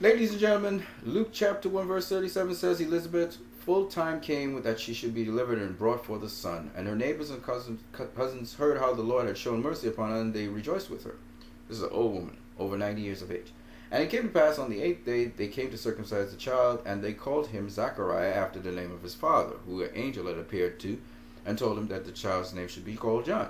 Ladies and gentlemen, Luke chapter 1 verse 37 says, Elizabeth full time came that she should be delivered and brought forth a son. And her neighbors and cousins heard how the Lord had shown mercy upon her, and they rejoiced with her. This is an old woman, over 90 years of age. And it came to pass on the 8th day, they came to circumcise the child, and they called him Zachariah after the name of his father, who an angel had appeared to, and told him that the child's name should be called John.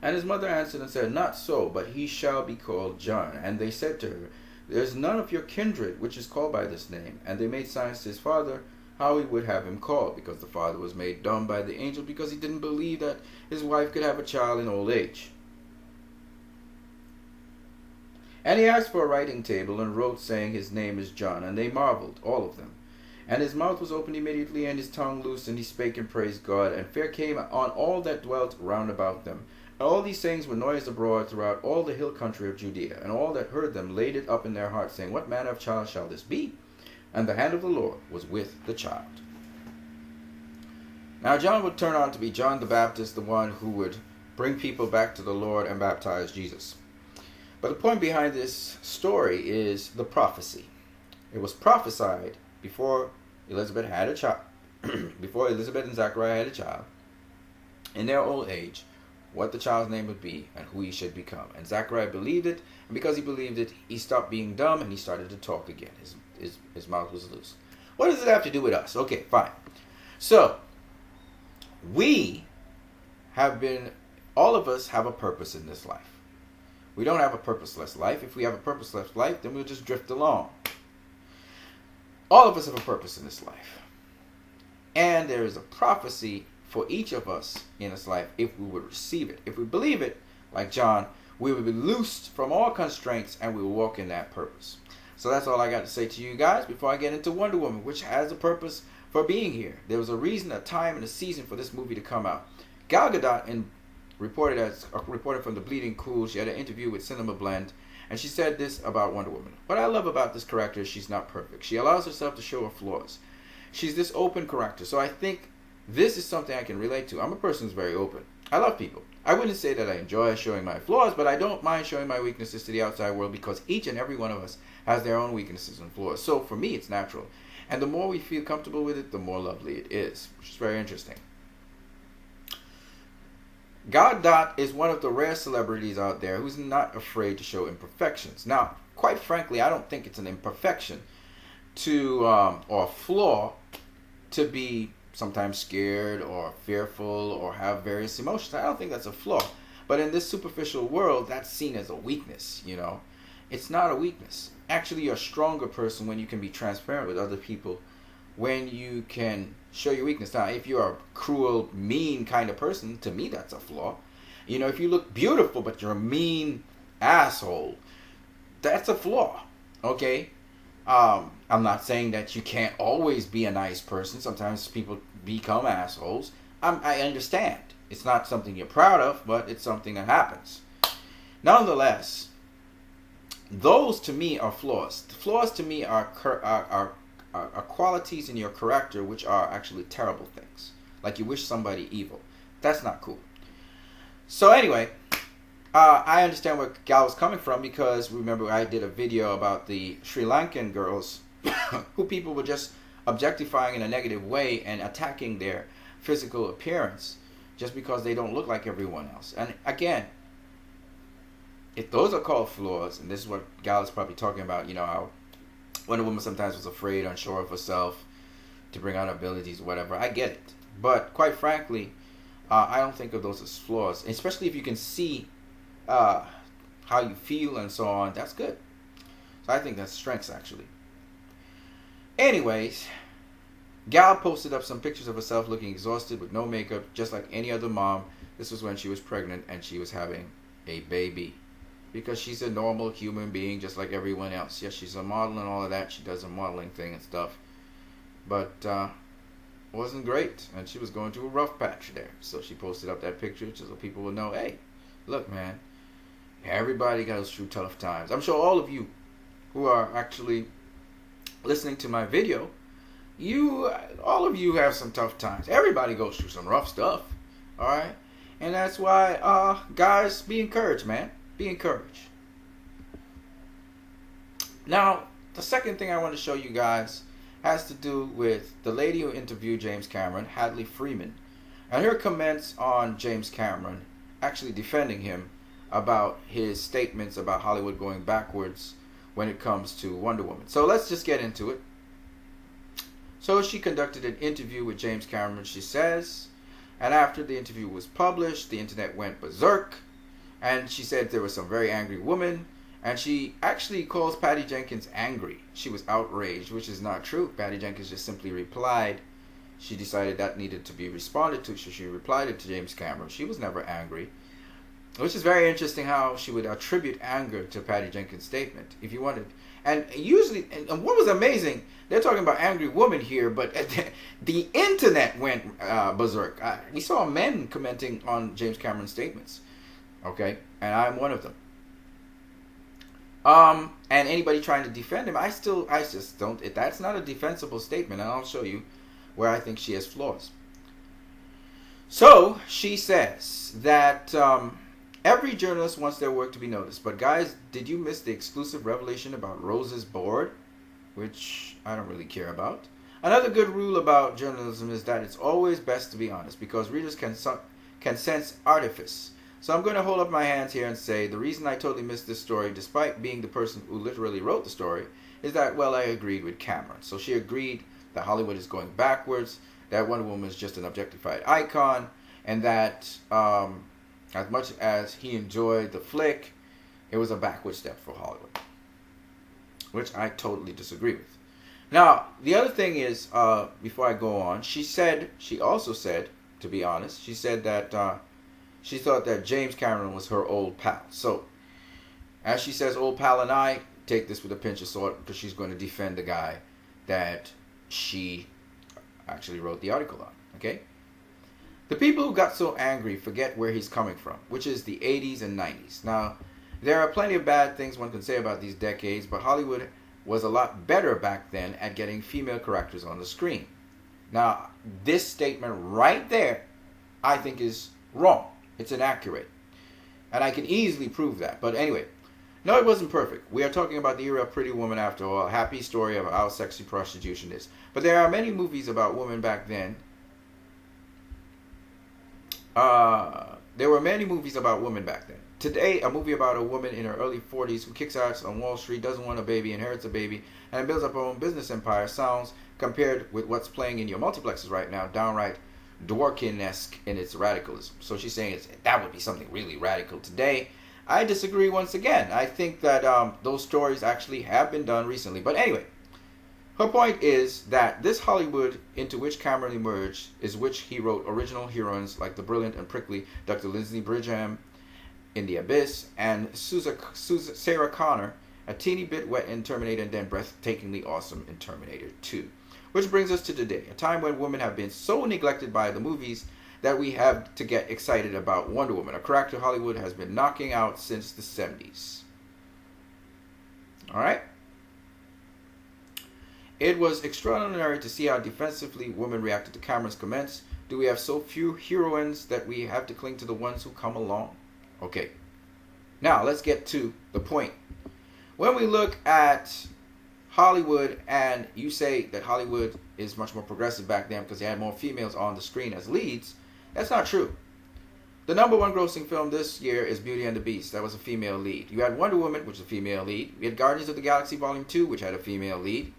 And his mother answered and said, Not so, but he shall be called John. And they said to her, There is none of your kindred which is called by this name. And they made signs to his father how he would have him called, because the father was made dumb by the angel, because he didn't believe that his wife could have a child in old age. And he asked for a writing table, and wrote, saying, His name is John. And they marveled, all of them. And his mouth was opened immediately, and his tongue loosed, and he spake and praised God. And fear came on all that dwelt round about them. And all these things were noised abroad throughout all the hill country of Judea. And all that heard them laid it up in their hearts, saying, What manner of child shall this be? And the hand of the Lord was with the child. Now John would turn out to be John the Baptist, the one who would bring people back to the Lord and baptize Jesus. But the point behind this story is the prophecy. It was prophesied before Elizabeth had a child, before Elizabeth and Zachariah had a child, in their old age, what the child's name would be and who he should become. And Zachariah believed it, and because he believed it, he stopped being dumb and he started to talk again. His mouth was loose. What does it have to do with us? Okay, fine. So, all of us have a purpose in this life. We don't have a purposeless life. If we have a purposeless life, then we'll just drift along. All of us have a purpose in this life. And there is a prophecy for each of us in this life if we would receive it. If we believe it, like John, we will be loosed from all constraints and we will walk in that purpose. So that's all I got to say to you guys before I get into Wonder Woman, which has a purpose for being here. There was a reason, a time, and a season for this movie to come out. Gal Gadot reported from the Bleeding Cool. She had an interview with Cinema Blend, and she said this about Wonder Woman. What I love about this character is she's not perfect. She allows herself to show her flaws. She's this open character. So I think this is something I can relate to. I'm a person who's very open. I love people. I wouldn't say that I enjoy showing my flaws, but I don't mind showing my weaknesses to the outside world, because each and every one of us has their own weaknesses and flaws. So for me, it's natural. And the more we feel comfortable with it, the more lovely it is, which is very interesting. Gadot is one of the rare celebrities out there who's not afraid to show imperfections. Now, quite frankly, I don't think it's an imperfection or a flaw to be sometimes scared or fearful or have various emotions. I don't think that's a flaw. But in this superficial world, that's seen as a weakness, you know. It's not a weakness. Actually, you're a stronger person when you can be transparent with other people, when you can show your weakness. Now, if you're a cruel, mean kind of person, to me that's a flaw. You know, if you look beautiful but you're a mean asshole, that's a flaw, okay? I'm not saying that you can't always be a nice person. Sometimes people become assholes. I understand. It's not something you're proud of, but it's something that happens. Nonetheless, those to me are flaws. The flaws to me are qualities in your character which are actually terrible things. Like you wish somebody evil. That's not cool. So anyway, I understand where Gal was coming from, because remember I did a video about the Sri Lankan girls who people were just objectifying in a negative way and attacking their physical appearance just because they don't look like everyone else. And again, if those are called flaws, and this is what Gal is probably talking about, you know, how Wonder Woman sometimes was afraid, unsure of herself to bring out abilities or whatever. I get it. But quite frankly, I don't think of those as flaws. Especially if you can see how you feel and so on. That's good. So I think that's strengths, actually. Anyways, Gal posted up some pictures of herself looking exhausted with no makeup, just like any other mom. This was when she was pregnant and she was having a baby. Because she's a normal human being just like everyone else. Yes, she's a model and all of that. She does a modeling thing and stuff. But it wasn't great. And she was going through a rough patch there. So she posted up that picture just so people would know, hey, look, man, everybody goes through tough times. I'm sure all of you who are actually listening to my video, all of you have some tough times. Everybody goes through some rough stuff. All right? And that's why, guys, be encouraged, man. Be encouraged. Now, the second thing I want to show you guys has to do with the lady who interviewed James Cameron, Hadley Freeman, and her comments on James Cameron, actually defending him about his statements about Hollywood going backwards when it comes to Wonder Woman. So let's just get into it. So she conducted an interview with James Cameron, she says, and after the interview was published, the internet went berserk, and she said there was some very angry woman, and she actually calls Patty Jenkins angry. She was outraged, which is not true. Patty Jenkins just simply replied. She decided that needed to be responded to, so she replied it to James Cameron. She was never angry, which is very interesting how she would attribute anger to Patty Jenkins' statement. If you wanted, and usually, and what was amazing, they're talking about angry woman here, but the internet went berserk. We saw men commenting on James Cameron's statements. Okay, and I'm one of them. And anybody trying to defend him, I just don't. That's not a defensible statement, and I'll show you where I think she has flaws. So she says that every journalist wants their work to be noticed, but guys, did you miss the exclusive revelation about Rose's board, which I don't really care about? Another good rule about journalism is that it's always best to be honest, because readers can sense artifice. So I'm going to hold up my hands here and say the reason I totally missed this story, despite being the person who literally wrote the story, is that, well, I agreed with Cameron. So she agreed that Hollywood is going backwards, that Wonder Woman is just an objectified icon, and that as much as he enjoyed the flick, it was a backward step for Hollywood, which I totally disagree with. Now, the other thing is, before I go on, she also said, to be honest, she said that she thought that James Cameron was her old pal. So, as she says, old pal, and I take this with a pinch of salt, because she's going to defend the guy that she actually wrote the article on. Okay? The people who got so angry forget where he's coming from, which is the 80s and 90s. Now, there are plenty of bad things one can say about these decades, but Hollywood was a lot better back then at getting female characters on the screen. Now, this statement right there, I think is wrong. It's inaccurate. And I can easily prove that. But anyway, no, it wasn't perfect. We are talking about the era of Pretty Woman after all. A happy story of how sexy prostitution is. But there are many movies about women back then. There were many movies about women back then. Today, a movie about a woman in her early 40s who kicks ass on Wall Street, doesn't want a baby, inherits a baby, and builds up her own business empire sounds, compared with what's playing in your multiplexes right now, downright Dworkin-esque in its radicalism. So she's saying that would be something really radical today. I disagree once again. I think that those stories actually have been done recently. But anyway, her point is that this Hollywood into which Cameron emerged is which he wrote original heroines like the brilliant and prickly Dr. Lindsay Bridgham in The Abyss, and Sarah Connor, a teeny bit wet in Terminator and then breathtakingly awesome in Terminator 2. Which brings us to today, a time when women have been so neglected by the movies that we have to get excited about Wonder Woman, a character Hollywood has been knocking out since the 70s. Alright? It was extraordinary to see how defensively women reacted to Cameron's comments. Do we have so few heroines that we have to cling to the ones who come along? Okay. Now, let's get to the point. When we look at Hollywood, and you say that Hollywood is much more progressive back then because they had more females on the screen as leads, that's not true. The number one grossing film this year is Beauty and the Beast. That was a female lead. You had Wonder Woman, which was a female lead. We had Guardians of the Galaxy Volume 2, which had a female lead.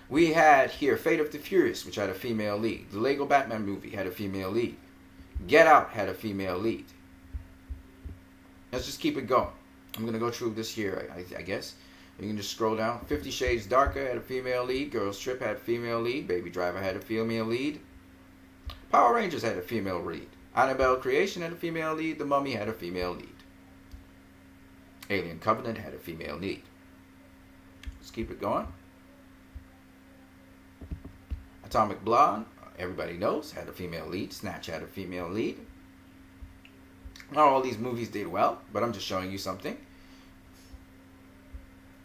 We had here Fate of the Furious, which had a female lead. The Lego Batman movie had a female lead. Get Out had a female lead. Let's just keep it going. I'm going to go through this year, I guess. You can just scroll down. 50 Shades Darker had a female lead. Girls Trip had a female lead. Baby Driver had a female lead. Power Rangers had a female lead. Annabelle Creation had a female lead. The Mummy had a female lead. Alien Covenant had a female lead. Let's keep it going. Atomic Blonde, everybody knows, had a female lead. Snatch had a female lead. Not all these movies did well, but I'm just showing you something.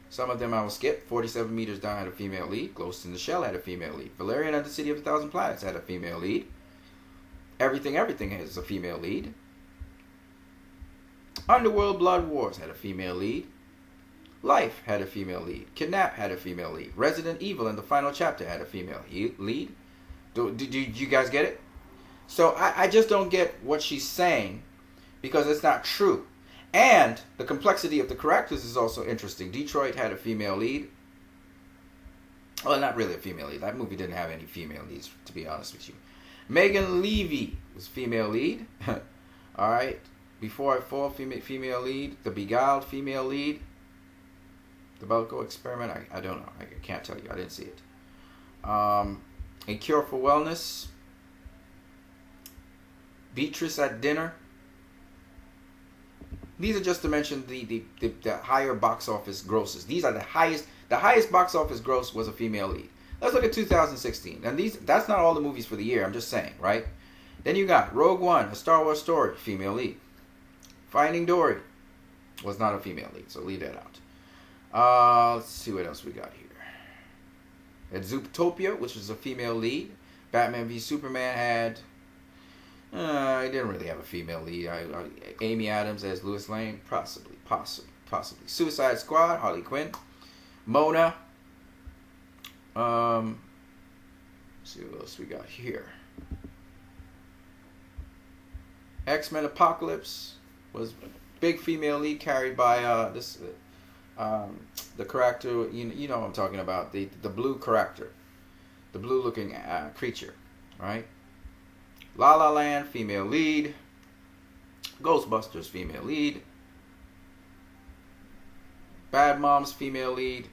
Some of them I will skip. 47 Meters Down had a female lead. Ghost in the Shell had a female lead. Valerian and the City of a Thousand Planets had a female lead. Everything has a female lead. Underworld Blood Wars had a female lead. Life had a female lead. Kidnap had a female lead. Resident Evil in the final chapter had a female lead. Do you guys get it? So I just don't get what she's saying, because it's not true. And the complexity of the characters is also interesting. Detroit had a female lead. Well, not really a female lead. That movie didn't have any female leads, to be honest with you. Megan Levy was female lead. All right. Before I Fall, female lead. The Beguiled, female lead. The Belko Experiment, I don't know. I can't tell you. I didn't see it. A Cure for Wellness. Beatrice at Dinner. These are just to mention the higher box office grosses. These are the highest. The highest box office gross was a female lead. Let's look at 2016. And that's not all the movies for the year. I'm just saying, right? Then you got Rogue One, A Star Wars Story, female lead. Finding Dory was not a female lead, so leave that out. Let's see what else we got here. At Zootopia, which was a female lead. Batman v Superman had... it didn't really have a female lead. Amy Adams as Lois Lane, possibly. Suicide Squad, Harley Quinn. Mona. Let's see what else we got here. X-Men Apocalypse was big female lead, carried by the character, you know what I'm talking about, the blue character, the blue looking creature, right? La La Land, female lead. Ghostbusters, female lead. Bad Moms, female lead.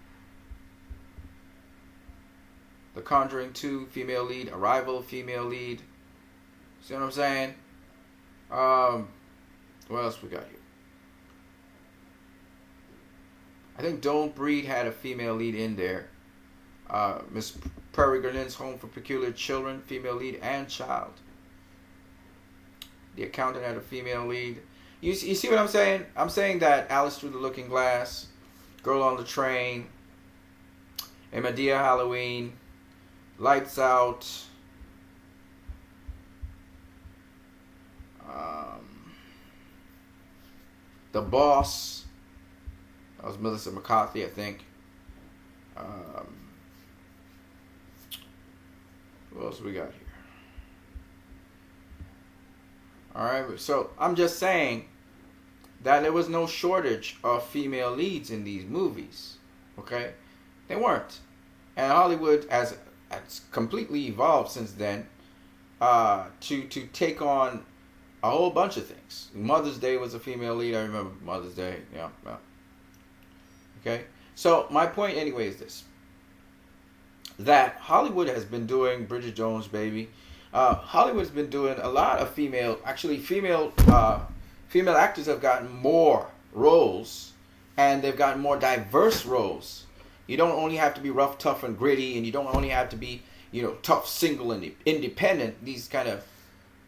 The Conjuring 2, female lead. Arrival, female lead. See what I'm saying? What else we got here? I think Don't Breed had a female lead in there. Miss Peregrine's Home for Peculiar Children, female lead and child. The Accountant had a female lead. You see what I'm saying? I'm saying that Alice Through the Looking Glass, Girl on the Train, A Medea Halloween, Lights Out, The Boss, that was Melissa McCarthy, I think. What else we got here? Alright, so I'm just saying that there was no shortage of female leads in these movies. Okay? They weren't. And Hollywood has completely evolved since then to take on a whole bunch of things. Mother's Day was a female lead. I remember Mother's Day. Yeah. Okay? So my point anyway is this. That Hollywood has been doing Bridget Jones' Baby. Hollywood's been doing a lot of female actors have gotten more roles, and they've gotten more diverse roles. You don't only have to be rough, tough, and gritty, and you don't only have to be, tough, single, and independent. These kind of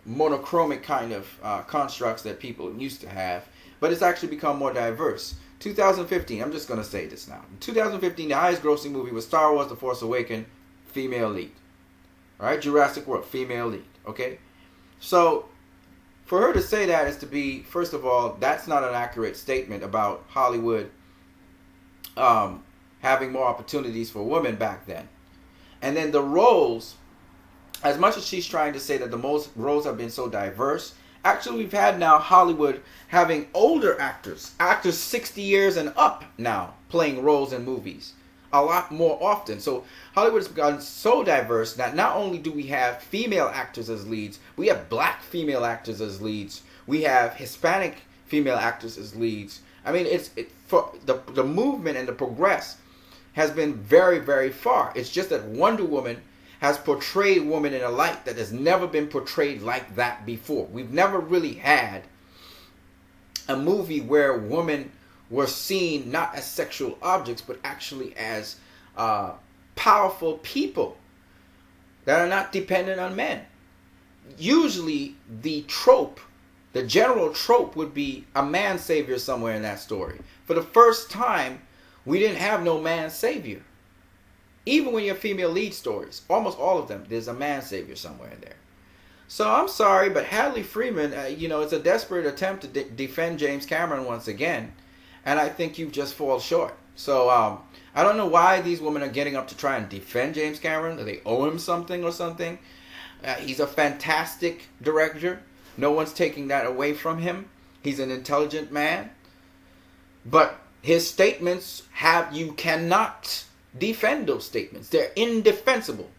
monochromic kind of constructs that people used to have. But it's actually become more diverse. 2015, I'm just going to say this now. In 2015, the highest grossing movie was Star Wars The Force Awakens, female lead. Alright, Jurassic World, female lead. Okay? So, for her to say that is to be, first of all, that's not an accurate statement about Hollywood having more opportunities for women back then. And then the roles, as much as she's trying to say that the most roles have been so diverse, actually we've had now Hollywood having older actors 60 years and up now, playing roles in movies a lot more often. So Hollywood has gotten so diverse that not only do we have female actors as leads, we have black female actors as leads, we have Hispanic female actors as leads. I mean, for the movement and the progress has been very, very far. It's just that Wonder Woman has portrayed women in a light that has never been portrayed like that before. We've never really had a movie where women were seen not as sexual objects, but actually as powerful people that are not dependent on men. Usually the general trope would be a man savior somewhere in that story. For the first time, we didn't have no man savior. Even when you have female lead stories, almost all of them, there's a man savior somewhere in there. So I'm sorry, but Hadley Freeman, it's a desperate attempt to defend James Cameron once again. And I think you've just fallen short. So I don't know why these women are getting up to try and defend James Cameron. That they owe him something or something. He's a fantastic director. No one's taking that away from him. He's an intelligent man. But his statements you cannot defend those statements. They're indefensible.